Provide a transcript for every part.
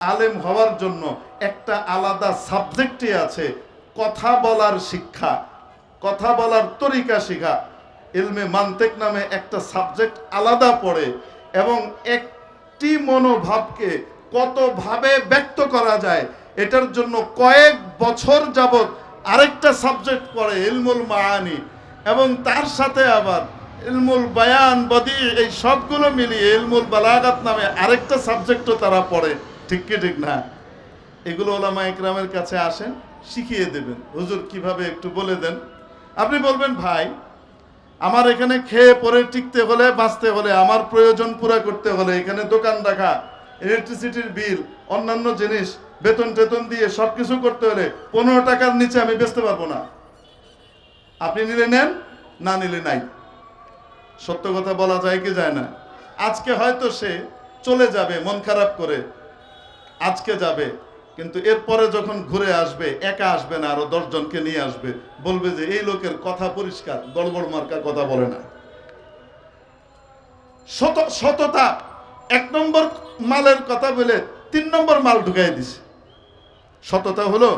আলেম হওয়ার জন্য একটা আলাদা সাবজেক্টই আছে, কথা বলার শিক্ষা, কথা বলার তরিকা শিখা। ইলমে মান্তেক নামে একটা সাবজেক্ট আলাদা পড়ে, এবং একটি মনোভাবকে কতভাবে ব্যক্ত করা যায় এটার জন্য কয়েক বছর যাবত আরেকটা সাবজেক্ট পড়ে, ইলমুল মাআনি, এবং তার সাথে আবার ইলমুল বায়ান, বদি, এই সবগুলো মিলিয়ে ইলমুল বালাগাত নামে আরেকটা সাবজেক্টও তারা পড়ে। ঠিক কি ঠিক না? এগুলো ওলামা ইকরামের কাছে আসেন, শিখিয়ে দেবেন, হুজুর কিভাবে একটু বলে দেন। আপনি বলবেন, ভাই আমার এখানে খেয়ে পরে টিকতে হলে, বাঁচতে হলে, আমার প্রয়োজন পুরা করতে হলে এখানে দোকান রাখা, ইলেকট্রিসিটির বিল, অন্যান্য জিনিস, বেতন টেতন দিয়ে সবকিছু করতে হলে 15 টাকার নিচে আমি বেচতে পারবো না। আপনি নিলে নেন, না নিলে নাই। সত্য কথা বলা যায় কি যায় না? আজকে হয়তো সে চলে যাবে মন খারাপ করে, আজকে যাবে, কিন্তু এরপরে যখন ঘুরে আসবে একা আসবে না, আরো 10 জনকে নিয়ে আসবে, বলবে যে এই লোকের কথা পরিষ্কার, গড়বড় মার্কা কথা বলে না। সততা 1 নম্বর মালের কথা বলে 3 নম্বর মাল ঢুকাই দিছে। সততা হলো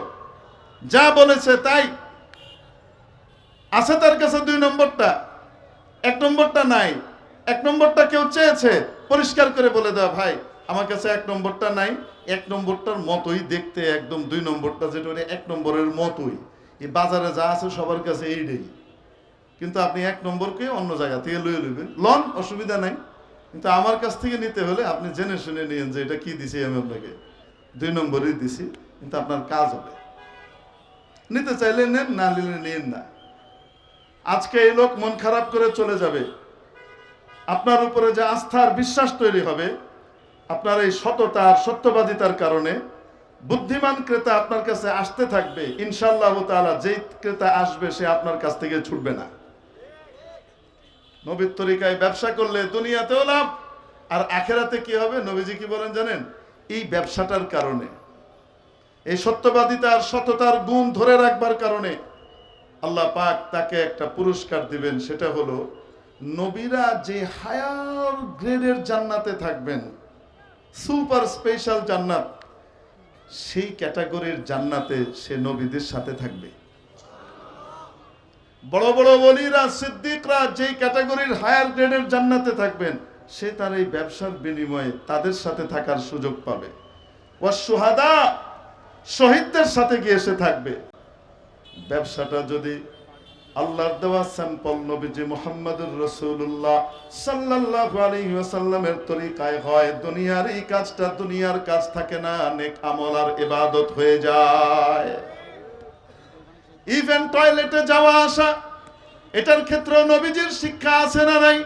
যা বলেছে তাই, আছে তার কাছে 2 নম্বরটা, 1 নম্বরটা নাই। 1 নম্বরটা কেউ চেয়েছে, পরিষ্কার করে বলে দেওয়া, ভাই আমার কাছে 1 নম্বরটা নাই, 1 নম্বরটার মতোই দেখতে একদম 2 নম্বরটা যেটা 1 নম্বরের মতোই, এই বাজারে যা আছে সবার কাছে এইটাই, কিন্তু আপনি 1 নম্বরকে অন্য জায়গা থেকে লইয়ে লইবেন, লন, অসুবিধা নাই, কিন্তু আমার কাছ থেকে নিতে হলে আপনি জেনে শুনে নিয়েন যে এটা কি দিছি আমি আপনাকে, 2 নম্বরই দিছি, কিন্তু আপনার কাজ হবে। নিতে চাইলে নেন, না নিলে নেন না। আজকে এই লোক মন খারাপ করে চলে যাবে, আপনার উপরে যে আস্থার বিশ্বাস তৈরি হবে আপনার এই সততার, সত্যবাদিতার কারণে, বুদ্ধিমান ক্রেতা আপনার কাছে আসতে থাকবে ইনশাআল্লাহ তাআলা। যেই ক্রেতা আসবে সে আপনার কাছ থেকে ছুটবে না। নবীর তরিকায় ব্যবসা করলে দুনিয়াতেও লাভ, আর আখেরাতে কি হবে? নবীজি কি বলেন জানেন? এই ব্যবসাটার কারণে, এই সত্যবাদিতার, সততার গুণ ধরে রাখবার কারণে আল্লাহ পাক তাকে একটা পুরস্কার দিবেন। সেটা হলো নবীরা যে হায়ার গ্রেডের জান্নাতে থাকবেন, সুপার স্পেশাল জান্নাত, সেই ক্যাটাগরির জান্নাতে সে নবীদের সাথে থাকবে। বড় বড় ওলিরা, সিদ্দিকরা যেই ক্যাটাগরির হায়ার গ্রেডের জান্নাতে থাকবেন, সে তার এই ব্যবসার বিনিময়ে তাদের সাথে থাকার সুযোগ পাবে। ওয়াস শুহাদা, শহীদদের সাথে গিয়ে সে থাকবে। ব্যবসাটা যদি আল্লাহর দেওয়া স্যাম্পল নবীজি মুহাম্মদুর রাসূলুল্লাহ সাল্লাল্লাহু আলাইহি ওয়াসাল্লামের তরিকায় হয়, দুনিয়ার এই কাজটা দুনিয়ার কাজ থাকে না, নেক আমল আর ইবাদত হয়ে যায়। ইভেন টয়লেটে যাওয়া আসা, এটার ক্ষেত্রে নবীজির শিক্ষা আছে না নাই?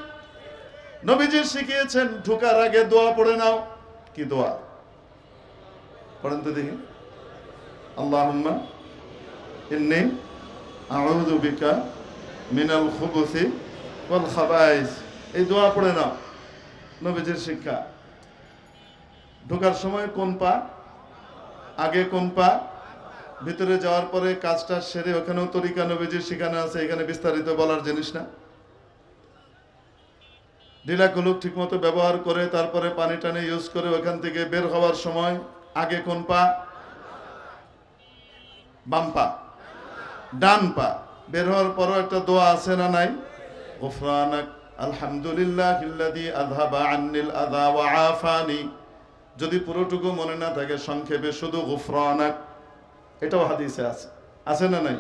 নবীজি শিখিয়েছেন ঢোকার আগে দোয়া পড়ে নাও। কি দোয়া পড়েন তো দেখি? আল্লাহুম্মা ইন্নী আউযু বিকা মিনাল খুবুসি ওয়াল খাবাইস। এই দোয়া পড়ে নাও, নবীজির শিক্ষা। ঢোকার সময় কোন পা আগে, কোন পা ভিতরে যাওয়ার পরে কাজটা সেরে, ওখানেও তরিকা নবীজির শিখানো আছে, এখানে বিস্তারিত বলার জিনিস না। ঢিলাকুলুক ঠিক মতো ব্যবহার করে তারপরে পানি টানি ইউজ করে ওখান থেকে বের হওয়ার সময় আগে কোন পা? বাম পা, ডান পা। বের হওয়ার পরও একটা দোয়া আছে না নাই? গুফরানাক আলহামদুলিল্লাহিল্লাযী আযহাবা আন্নিল আযা ওয়া আফানি। যদি পুরোটুকু মনে না থাকে, সংক্ষেপে শুধু গুফরানাক, এটাও হাদিসে আছে, আছে না নাই?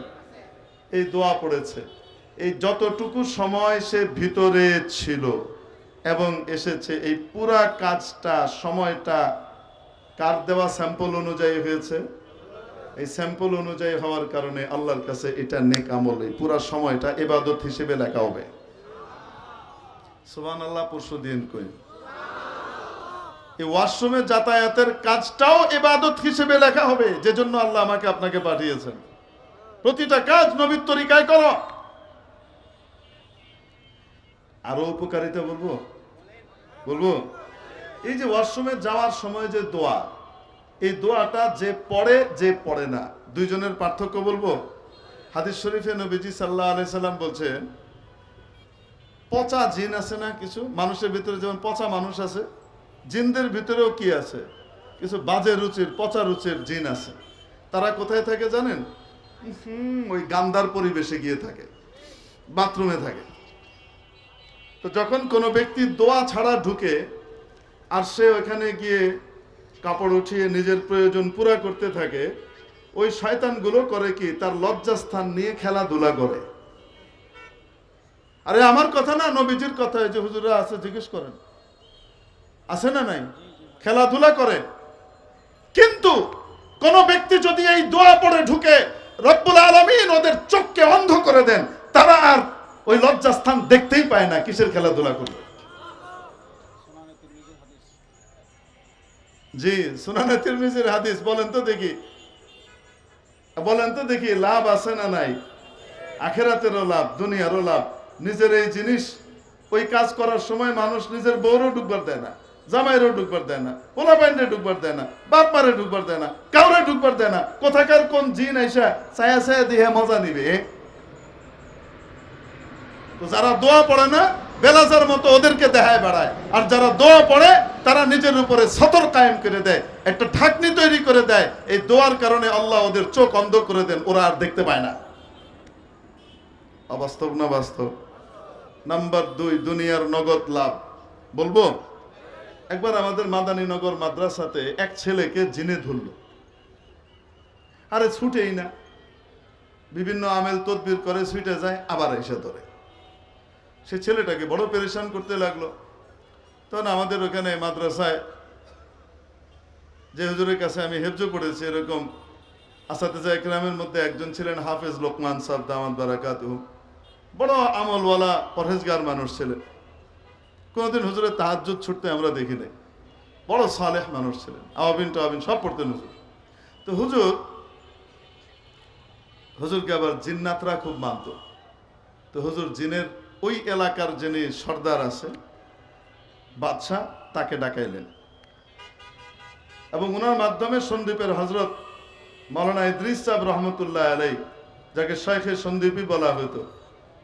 এই দোয়া পড়েছে। এই যতটুকু সময় সে ভিতরে ছিল এবং এসেছে, এই পুরা কাজটা, সময়টা কার দেওয়া স্যাম্পল অনুযায়ী হয়েছে? এই স্যাম্পল অনুযায়ী হওয়ার কারণে আল্লাহর কাছে এটা নেক আমল, এই পুরা সময়টা ইবাদত হিসেবে লেখা হবে। সুবহানাল্লাহ, পরশুদিন কই এই ওয়াশরুমে যাতায়াতের কাজটাও ইবাদত হিসেবে লেখা হবে, যে জন্য আল্লাহ আমাকে আপনাকে পাঠিয়েছেন। প্রতিটা কাজ নবীর তরিকায় করো। আরো উপকারিতা বলবো? এই যে ওয়াশরুমে যাওয়ার সময় যে দোয়া, এই দোয়াটা যে পড়ে যে পড়ে না, দুইজনের পার্থক্য বলবো। হাদিস শরীফে নবীজি সাল্লাল্লাহু আলাইহি সাল্লাম বলছেন, পচা জিন আছে না কিছু মানুষের ভিতরে, যেমন পচা মানুষ আছে, জিনদের ভিতরেও কি আছে? কিছু বাজে রুচির পচা রুচির জিন আছে। তারা কোথায় থাকে জানেন? ওই গান্ধার পরিবেশে গিয়ে থাকে, বাথরুমে থাকে। তো যখন কোনো ব্যক্তি দোয়া ছাড়া ঢুকে আর সে ওখানে গিয়ে কাপড় উঠিয়ে নিজের প্রয়োজন পুরা করতে থাকে, ওই শয়তানগুলো করে কি, তার লজ্জাস্থান নিয়ে খেলাধুলা করে। আরে আমার কথা না, নবীজির কথা। যে হুজুরা আছে জিজ্ঞেস করেন, আছে না নাই? খেলাধুলা করে। কিন্তু কোন ব্যক্তি যদি এই দোয়া পড়ে ঢুকে, রব্বুল আলামিন ওদের চোখকে অন্ধ করে দেন, তারা আর ওই লজ্জাস্থান দেখতেই পায় না। কিসের খেলাধুলা করবে? জি, সুনানে তিরমিজির হাদিস। বলেন তো দেখি, বলেন তো দেখি, লাভ আছে না নাই? আখেরাতেরও লাভ, দুনিয়ারও লাভ। নিজের এই জিনিস, ওই কাজ করার সময় মানুষ নিজের বউরও ঢুকবার দেয় না, জামাইরও ঢুকবার দেয় না, পোলা বাইন্ডে ঢুকবার দেয় না, বাপ মারে ঢুকবার দেয় না, কাউরে ঢুকবার দেয় না। কোথাকার কোন জিন আইসা ছায়া ছায়া দিয়ে মজা নিবে। তো যারা দোয়া পড়ে না, বেলাজার মতো ওদেরকে দেখায় বেড়ায়। আর যারা দোয়া পড়ে তারা নিজের উপরে সতর কায়েম করে দেয়, একটা ঢাকনি তৈরি করে দেয়। এই দোয়ার কারণে আল্লাহ ওদের চোখ অন্ধ করে দেন, ওরা আর দেখতে পায় না। অবাস্তব না বাস্তব? নাম্বার 2, দুনিয়ার নগদ লাভ। বলবো, একবার আমাদের মাদানীনগর মাদ্রাসাতে এক ছেলেকে জিনে ধরল। আরে ছুটেই না, বিভিন্ন আমেল তদবির করে, ছুটে যায়, আবার এসে ধরে। সে ছেলেটাকে বড় পেরেশান করতে লাগলো। তখন আমাদের ওখানে মাদ্রাসায় যে হুজুরের কাছে আমি হেফজ করেছি, এরকম আসাতিজা ইকরামের মধ্যে একজন ছিলেন হাফেজ লোকমান সাহেব দামাত বারাকাতুহু। বড় আমলওয়ালা পরহেজগার মানুষ ছিলেন। কোনোদিন হুজুরের তাহাজ্জুদ ছুটতে আমরা দেখি নাই। বড় সালেহ মানুষ ছিলেন, আওয়াবিন টাওয়াবিন সব পড়তেন হুজুর। তো হুজুরকে আবার জিন্নাতরা খুব মানত। তো হুজুর জিনের ওই এলাকার যিনি সর্দার আছে, বাদশাহ, তাকে ডাকাইলেন এবং ওনার মাধ্যমে সন্দ্বীপের হজরত মাওলানা ইদ্রিস সাহেব রহমতুল্লাহ আলাই, যাকে শেখে সন্দ্বীপই বলা হতো,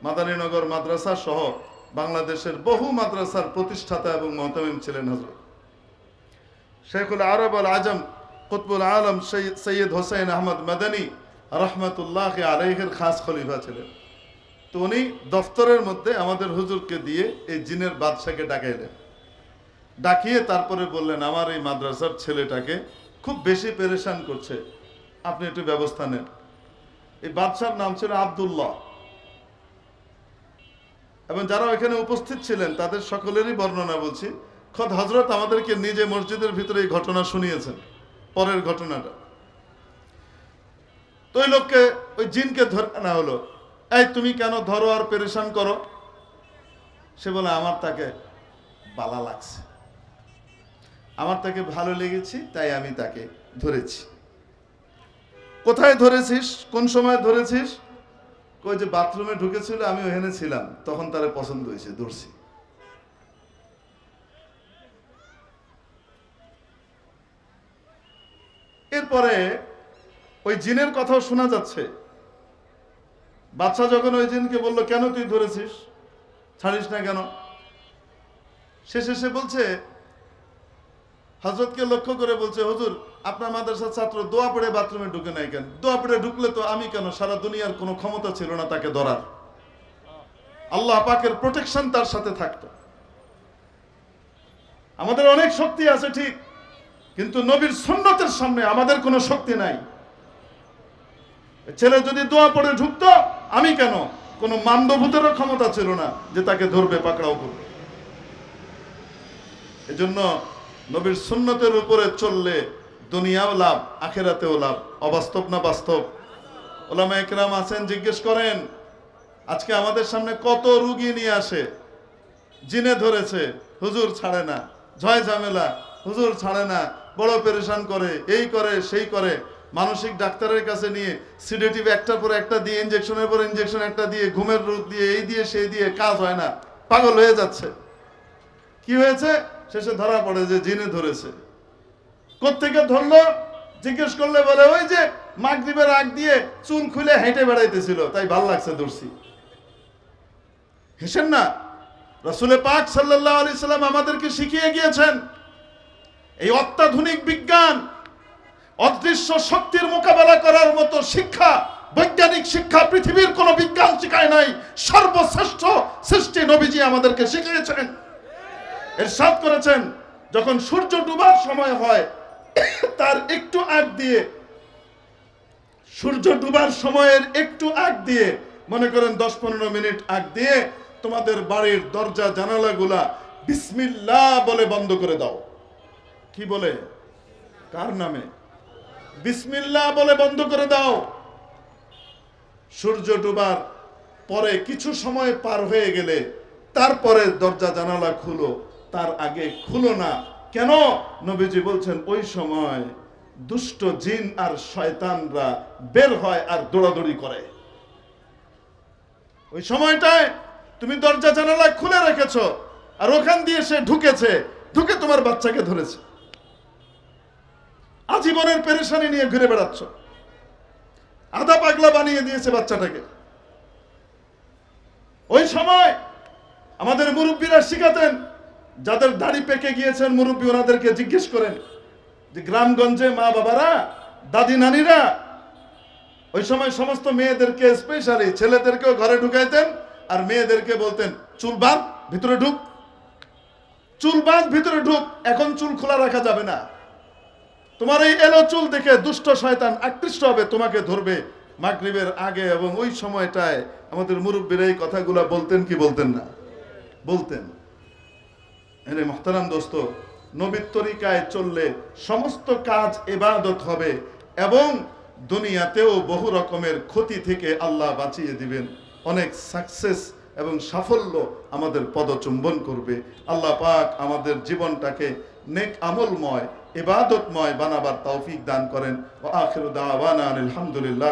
মাদানীনগর মাদ্রাসা সহ বাংলাদেশের বহু মাদ্রাসার প্রতিষ্ঠাতা এবং মুহতামিম ছিলেন হজরত। শেখুল আরব আল আজম কুতবুল আলম সৈয়দ হোসেন আহমদ মাদানী রহমতুল্লাহ আলাইহির খাস খলিফা ছিলেন। তো উনি দফতরের মধ্যে আমাদের হুজুরকে দিয়ে এই জিনের বাদশাকে ডাকাইলেন। ডাকিয়ে তারপরে বললেন, আমার এই মাদ্রাসার ছেলেটাকে খুব বেশি পেরেশান করছে, আপনি একটু ব্যবস্থা নেন। এই বাদশার নাম ছিল আব্দুল্লাহ। এবং যারা এখানে উপস্থিত ছিলেন তাদের সকলেরই বর্ণনা বলছি। খোদ হজরত আমাদেরকে নিজে মসজিদের ভিতরে এই ঘটনা শুনিয়েছেন, পরের ঘটনাটা। তো ওই লোককে, ওই জিনকে ধরে আনা হলো। এই তুমি কেন ধরো আর পেরেশান করো? সে বলে, আমার তাকে বালা লাগছে, আমার তাকে ভালো লেগেছে, তাই আমি তাকে ধরেছি। কোথায় ধরেছিস? কোন সময় ধরেছিস? কই যে বাথরুমে ঢুকেছিল, আমি ওখানে ছিলাম, তখন তারে পছন্দ হয়েছে, ধরছি। এরপরে ওই জিনের কথাও শোনা যাচ্ছে। বাদশা যখন ওই জিনকে বলল, কেন তুই ধরেছিস, ছাড়িস না কেন? শেষে সে বলছে, হযরতকে লক্ষ্য করে বলছে, হুজুর আপনার মাদ্রাসার ছাত্র দোয়া পড়ে বাথরুমে ঢুকে নাই কেন? দোয়া পড়ে ঢুকলে তো আমি কেন, সারা দুনিয়ার কোনো ক্ষমতা ছিল না তাকে ধরার। আল্লাহ পাকের প্রোটেকশন তার সাথে থাকতো। আমাদের অনেক শক্তি আছে ঠিক, কিন্তু নবীর সুন্নতের সামনে আমাদের কোনো শক্তি নাই। ছেলে যদি দোয়া পড়ে ঢুকতো, আমি কেন, কোনো মান্ডভূতেরও ক্ষমতা ছিল না যে তাকে ধরবে, পাকড়াও করবে। এজন্য নবীর সুন্নতের উপরে চললে দুনিয়াও লাভ, আখেরাতেও লাভ। অবাস্তব না বাস্তব? ওলামায়ে কেরাম আছেন, জিজ্ঞেস করেন। আজকে আমাদের সামনে কত রুগী নিয়ে আসে, জিনে ধরেছে, হুজুর ছাড়ে না, ঝয় ঝামেলা, হুজুর ছাড়ে না, বড় পেরেশান করে, এই করে সেই করে। মানসিক ডাক্তারের কাছে নিয়ে সিডেটিভ একটার পর একটা দিয়ে, ইনজেকশনের পর ইনজেকশন একটা দিয়ে, ঘুমের রোগ দিয়ে, এই দিয়ে সেই দিয়ে, কাজ হয় না, পাগল হয়ে যাচ্ছে। কি হয়েছে? শেষে ধরা পড়ে যে জিনে ধরেছে। কোত্থেকে ধরলো জিজ্ঞেস করলে বলে, ওই যে মাগরিবের আগ দিয়ে চুল খুলে হেঁটে বেড়াইতেছিল, তাই ভাল লাগছে, ধরছি। হেসেন না, রাসূলে পাক সাল্লাল্লাহু আলাইহি সাল্লাম আমাদেরকে শিখিয়ে গিয়েছেন, এই অত্যাধুনিক বিজ্ঞান, অদৃশ্য শক্তির মোকাবেলা করার মতো শিক্ষা, বৈজ্ঞানিক শিক্ষা পৃথিবীর কোন বিজ্ঞান শিখায় নাই। সর্বশ্রেষ্ঠ সৃষ্টি নবীজি আমাদেরকে শিখিয়েছেন। ইরশাদ করেছেন, যখন সূর্য ডুবার সময় হয় তার একটু আগ দিয়ে, সূর্য ডুবার সময়ের একটু আগ দিয়ে, মনে করেন 10-15 মিনিট আগ দিয়ে তোমাদের বাড়ির দরজা জানালাগুলা বিসমিল্লাহ বলে বন্ধ করে দাও। কি বলে? কার নামে? বিসমিল্লাহ বলে বন্ধ করে দাও। সূর্য ডুবার পরে কিছু সময় পার হয়ে গেলে তারপরে দরজা জানালা খুলো, তার আগে খুলো না। কেন? নবীজি বলছেন ওই সময় দুষ্ট জিন আর শয়তানরা বের হয় আর দৌড়াদৌড়ি করে। ওই সময়টায় তুমি দরজা জানালা খুলে রেখেছো, আর ওখান দিয়ে সে ঢুকেছে, ঢুকে তোমার বাচ্চাকে ধরেছে, আজীবনের পেরেশানি নিয়ে ঘুরে বেড়াচ্ছ, আধা পাগলা বানিয়ে দিয়েছে বাচ্চাটাকে। ওই সময় আমাদের মুরব্বীরা শিখাতেন, যাদের দাড়ি পেকে গিয়েছেন মুরব্বী, ওনাদেরকে জিজ্ঞেস করেন যে গ্রামগঞ্জে মা বাবারা, দাদি নানিরা ওই সময় সমস্ত মেয়েদেরকে, স্পেশালি ছেলেদেরকেও ঘরে ঢুকাইতেন, আর মেয়েদেরকে বলতেন চুল বাঁধ, ভিতরে ঢুক, চুল বাঁধ, ভিতরে ঢুক, এখন চুল খোলা রাখা যাবে না। তোমার এই এলো চুল দেখে দুষ্ট শয়তান আকৃষ্ট হবে, তোমাকে ধরবে। মাগরিবের আগে এবং ওই সময়টায় আমাদের মুরব্বীরা এই কথাগুলো বলতেন কি বলতেন না? বলতেন। এনে মুহতারাম দোস্ত, নবীর তরিকায় চললে সমস্ত কাজ ইবাদত হবে এবং দুনিয়াতেও বহু রকমের ক্ষতি থেকে আল্লাহ বাঁচিয়ে দিবেন। অনেক সাকসেস এবং সাফল্য আমাদের পদচুম্বন করবে। আল্লাহ পাক আমাদের জীবনটাকে নেক আমলময়, ইবাদতময় বানাবার তৌফিক দান করেন। ওয়া আখিরু দাওয়ানা আলহামদুলিল্লাহ।